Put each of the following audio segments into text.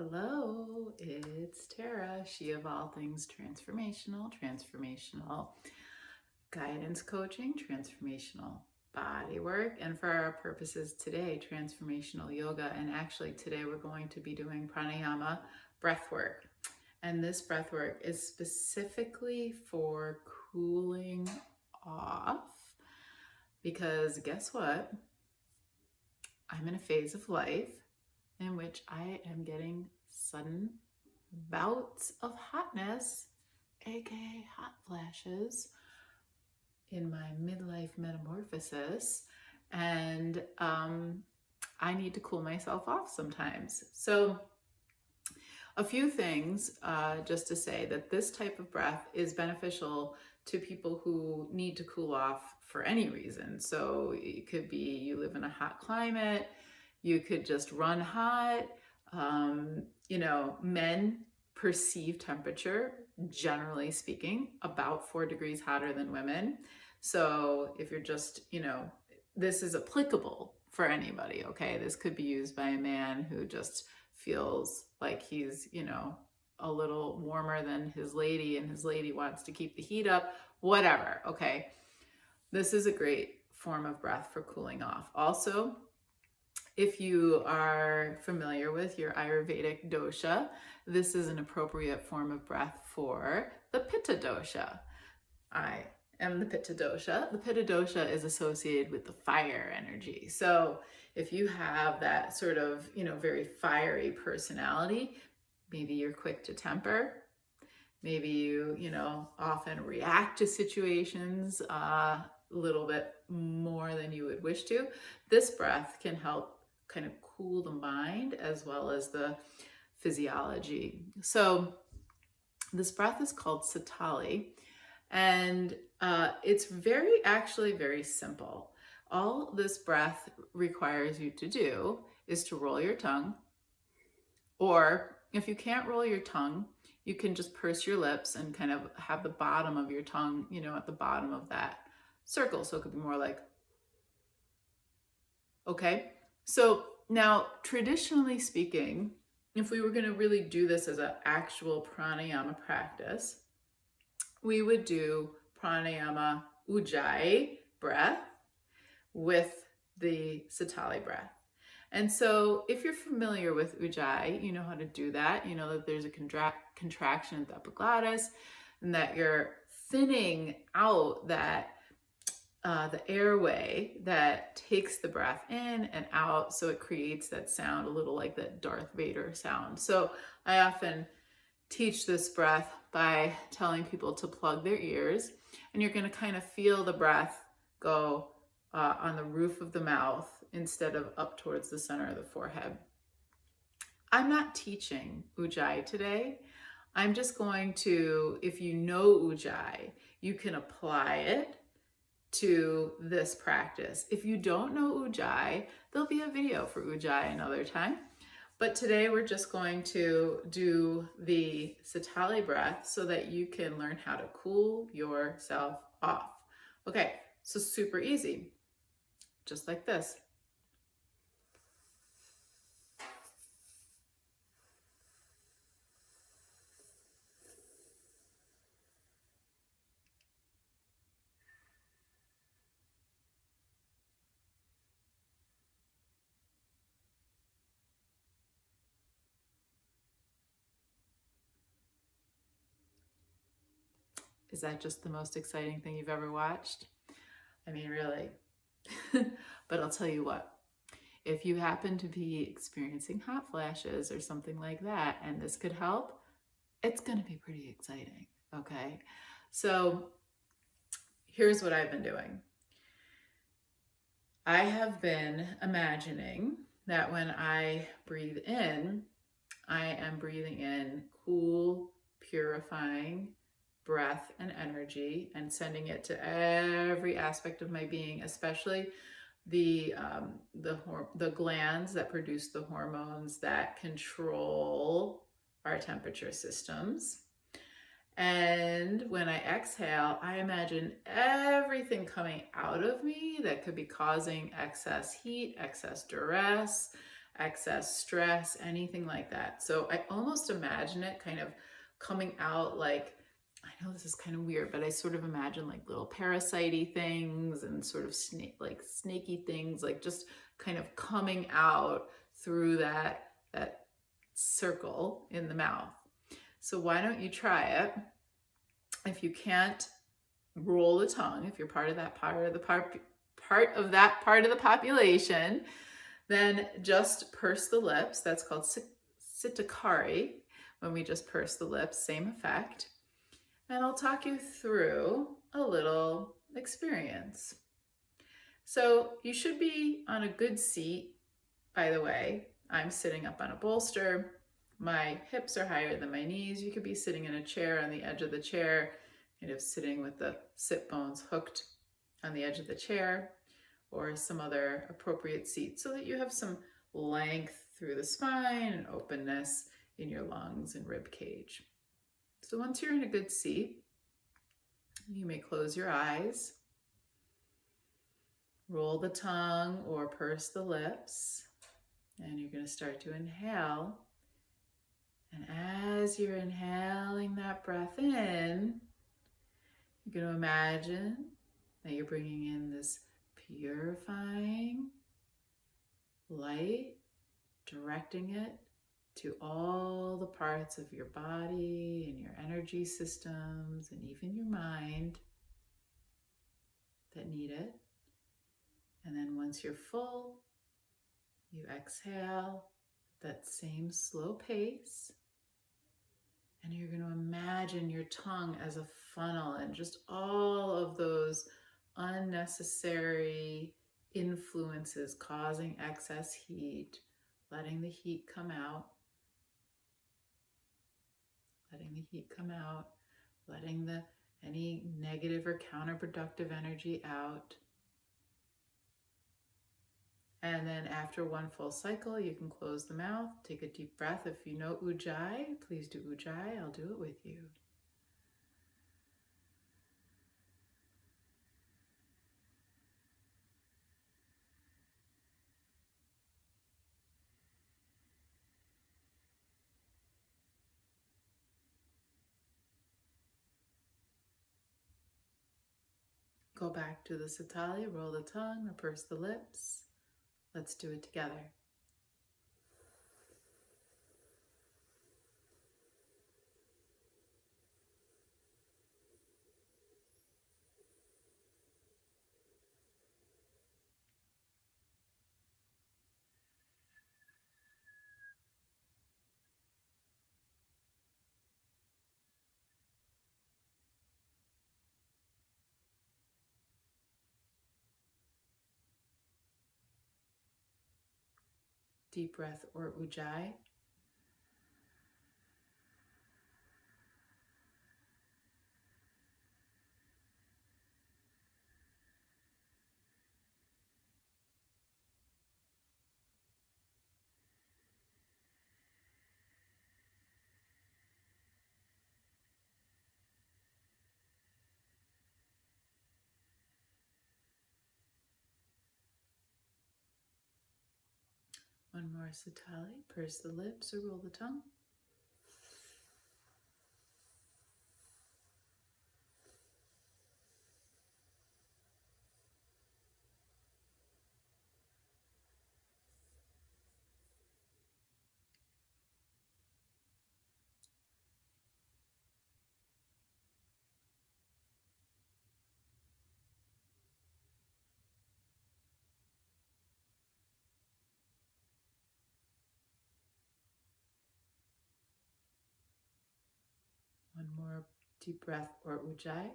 Hello, it's Tara, she of all things transformational, guidance coaching, transformational body work, and for our purposes today, transformational yoga. And actually today we're going to be doing pranayama breath work. And this breath work is specifically for cooling off because guess what? I'm in a phase of life in which I am getting sudden bouts of hotness, aka hot flashes, in my midlife metamorphosis, and I need to cool myself off sometimes. So a few things just to say that this type of breath is beneficial to people who need to cool off for any reason. So it could be you live in a hot climate, you could just run hot. Men perceive temperature, generally speaking, about 4 degrees hotter than women. So if you're just, this is applicable for anybody, okay? This could be used by a man who just feels like he's, a little warmer than his lady and his lady wants to keep the heat up, whatever, okay? This is a great form of breath for cooling off. Also, if you are familiar with your Ayurvedic dosha, this is an appropriate form of breath for the Pitta dosha. I am the Pitta dosha. The Pitta dosha is associated with the fire energy. So if you have that sort of, very fiery personality, maybe you're quick to temper, maybe you, often react to situations a little bit more than you would wish to, this breath can help kind of cool the mind as well as the physiology. So this breath is called Sitali, and it's actually very simple. All this breath requires you to do is to roll your tongue, or if you can't roll your tongue, you can just purse your lips and kind of have the bottom of your tongue, at the bottom of that circle. So it could be more like, okay? So now, traditionally speaking, if we were going to really do this as an actual pranayama practice, we would do pranayama ujjayi breath with the Sitali breath. And so if you're familiar with ujjayi, you know how to do that. You know that there's a contraction of the epiglottis and that you're thinning out that the airway that takes the breath in and out, so it creates that sound, a little like that Darth Vader sound. So I often teach this breath by telling people to plug their ears, and you're going to kind of feel the breath go on the roof of the mouth instead of up towards the center of the forehead. I'm not teaching ujjayi today. I'm just going to, if you know ujjayi, you can apply it to this practice. If you don't know ujjayi, there'll be a video for ujjayi another time. But today we're just going to do the Sitali breath so that you can learn how to cool yourself off. Okay, so super easy, just like this. Is that just the most exciting thing you've ever watched? I mean, really. But I'll tell you what, if you happen to be experiencing hot flashes or something like that, and this could help, it's going to be pretty exciting, okay? So here's what I've been doing. I have been imagining that when I breathe in, I am breathing in cool, purifying breath and energy and sending it to every aspect of my being, especially the glands that produce the hormones that control our temperature systems. And when I exhale, I imagine everything coming out of me that could be causing excess heat, excess duress, excess stress, anything like that. So I almost imagine it kind of coming out like, I know this is kind of weird, but I sort of imagine like little parasite-y things and sort of snaky things, like just kind of coming out through that circle in the mouth. So why don't you try it? If you can't roll the tongue, if you're part of that part of the population, then just purse the lips. That's called Sitali, when we just purse the lips, same effect. And I'll talk you through a little experience. So you should be on a good seat, by the way. I'm sitting up on a bolster. My hips are higher than my knees. You could be sitting in a chair on the edge of the chair, kind of sitting with the sit bones hooked on the edge of the chair, or some other appropriate seat, so that you have some length through the spine and openness in your lungs and rib cage. So once you're in a good seat, you may close your eyes, roll the tongue or purse the lips, and you're going to start to inhale. And as you're inhaling that breath in, you're going to imagine that you're bringing in this purifying light, directing it to all the parts of your body and your energy systems and even your mind that need it. And then once you're full, you exhale that same slow pace. And you're going to imagine your tongue as a funnel and just all of those unnecessary influences causing excess heat, letting the heat come out, letting any negative or counterproductive energy out. And then after one full cycle, you can close the mouth, take a deep breath. If you know Ujjayi, please do Ujjayi. I'll do it with you. Go back to the Sitali, roll the tongue or purse the lips. Let's do it together. Deep breath or Ujjayi. One more Sitali, purse the lips or roll the tongue. One more deep breath or Ujjayi.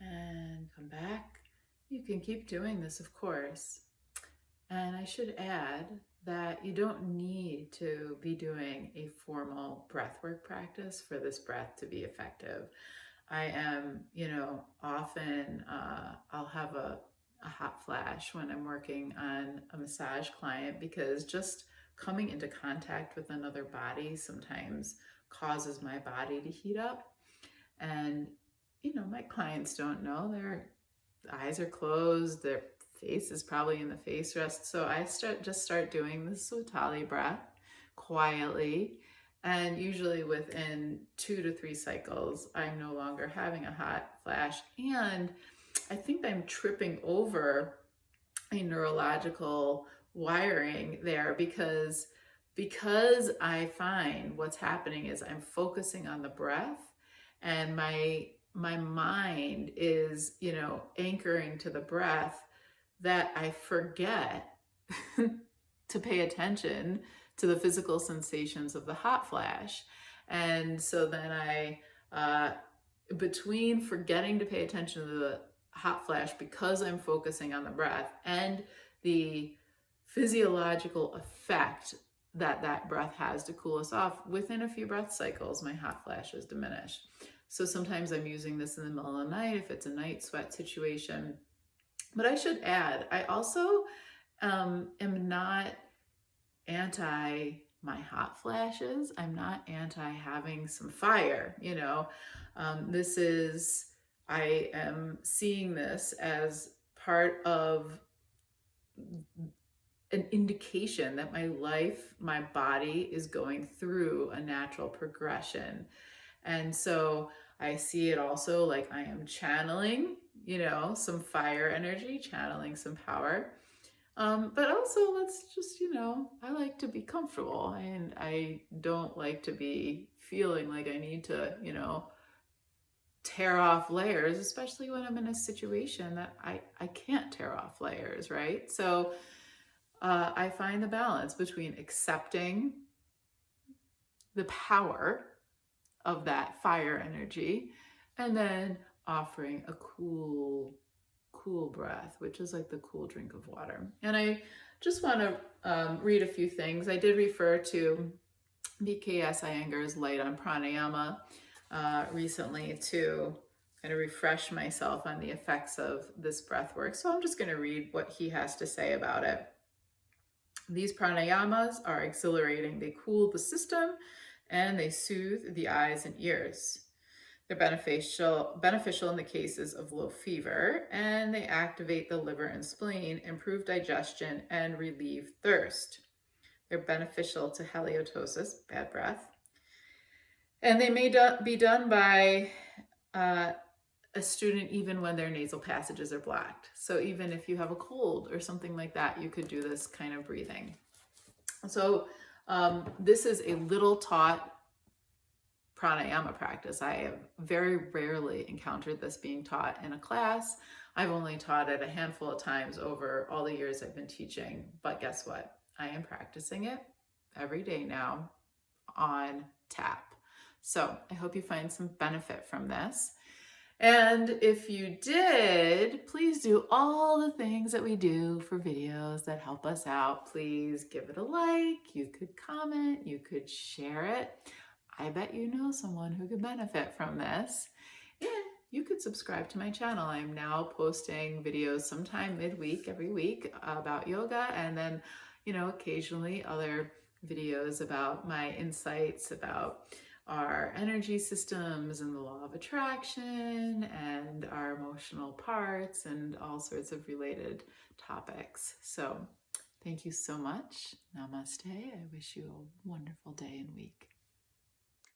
And come back. You can keep doing this, of course. And I should add that you don't need to be doing a formal breathwork practice for this breath to be effective. I am, often I'll have a hot flash when I'm working on a massage client, because just coming into contact with another body sometimes causes my body to heat up. And, my clients don't know, their eyes are closed, their face is probably in the face rest. So I start doing the Sitali breath quietly. And usually within 2 to 3 cycles, I'm no longer having a hot flash. And I think I'm tripping over a neurological wiring there, because I find what's happening is I'm focusing on the breath, and my mind is, anchoring to the breath, that I forget to pay attention to the physical sensations of the hot flash. And so then between forgetting to pay attention to the hot flash because I'm focusing on the breath, and the physiological effect that breath has to cool us off, within a few breath cycles, my hot flashes diminish. So sometimes I'm using this in the middle of the night if it's a night sweat situation. But I should add, I also am not anti my hot flashes. I'm not anti having some fire, I am seeing this as part of an indication that my life, my body is going through a natural progression. And so I see it also like I am channeling, some fire energy, channeling some power. But also, let's just, I like to be comfortable, and I don't like to be feeling like I need to, tear off layers, especially when I'm in a situation that I can't tear off layers, right? So I find the balance between accepting the power of that fire energy, and then offering a cool breath, which is like the cool drink of water. And I just want to read a few things. I did refer to BKS Iyengar's Light on Pranayama recently to kind of refresh myself on the effects of this breath work. So I'm just going to read what he has to say about it. These pranayamas are exhilarating. They cool the system and they soothe the eyes and ears. They're beneficial in the cases of low fever, and they activate the liver and spleen, improve digestion, and relieve thirst. They're beneficial to halitosis, bad breath. And they may be done by a student even when their nasal passages are blocked. So even if you have a cold or something like that, you could do this kind of breathing. So this is a little taught pranayama practice. I have very rarely encountered this being taught in a class. I've only taught it a handful of times over all the years I've been teaching. But guess what? I am practicing it every day now on tap. So I hope you find some benefit from this. And if you did, please do all the things that we do for videos that help us out. Please give it a like, you could comment, you could share it. I bet you know someone who could benefit from this. And you could subscribe to my channel. I'm now posting videos sometime midweek, every week, about yoga, and then, occasionally other videos about my insights about our energy systems and the law of attraction and our emotional parts and all sorts of related topics. So thank you so much. Namaste. I wish you a wonderful day and week.